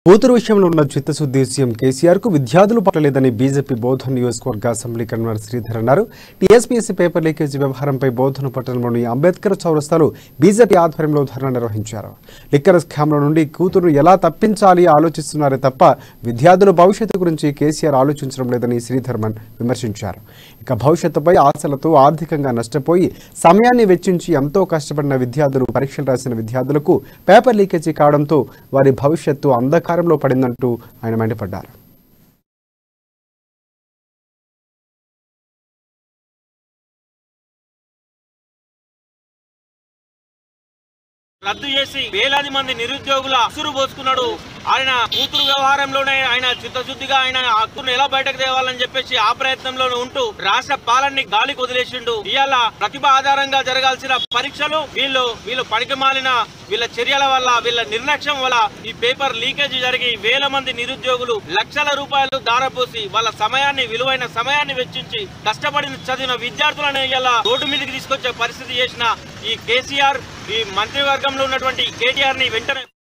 కూతురు విషయంలో ఉన్న చిత్తశుద్ధి సీఎం కేసీఆర్ కు విద్యార్థులు పట్టలేదని బీజేపీ బోధన్ నియోజకవర్గ అసెంబ్లీ కన్వీనర్ శ్రీధర్ అన్నారు. టీఎస్పీఎస్సీ పేపర్ లీకేజీ వ్యవహారంపై బోధన్ పట్టణంలోని అంబేద్కర్ చౌరస్తాలో బీజేపీ ఆధ్వర్యంలో ధర్నా నిర్వహించారు. లిక్కర్ స్కామ్ల నుండి కూతురును ఎలా తప్పించాలి ఆలోచిస్తున్నారే తప్ప విద్యార్థుల భవిష్యత్తు గురించి కేసీఆర్ ఆలోచించడం లేదని శ్రీధర్ విమర్శించారు. ఇక భవిష్యత్తుపై ఆశలతో ఆర్థికంగా నష్టపోయి సమయాన్ని వెచ్చించి ఎంతో కష్టపడిన విద్యార్థులు పరీక్షలు రాసిన విద్యార్థులకు పేపర్ లీకేజీ కావడంతో వారి భవిష్యత్తు అంధకారంలో పడిందంటూ ఆయన మండిపడ్డారు. రద్దు చేసి వేలాది మంది నిరుద్యోగుల ఉసురు పోసుకున్నాడు. ఆయన కూతురు వ్యవహారంలోనే ఆయన చిత్తశుద్ధిగా ఆయన హక్కును ఎలా బయటకు తేవాలని చెప్పేసి ఆ ప్రయత్నంలోనే ఉంటూ రాష్ట్ర పాలనని గాలికి వదిలేసిండు. ఇవాళ ప్రతిభ ఆధారంగా జరగాల్సిన పరీక్షలు వీళ్ళు పనికిమాలిన వీళ్ళ చర్యల వల్ల వీళ్ళ నిర్లక్ష్యం వల్ల ఈ పేపర్ లీకేజీ జరిగి వేల మంది నిరుద్యోగులు లక్షల రూపాయలు దారపోసి వాళ్ళ సమయాన్ని విలువైన సమయాన్ని వెచ్చించి కష్టపడి చదివిన విద్యార్థులను ఇలా రోడ్డు మీదకి తీసుకొచ్చే పరిస్థితి చేసిన ఈ కేసీఆర్ ఈ మంత్రివర్గంలో ఉన్నటువంటి కేటీఆర్ ని వెంటనే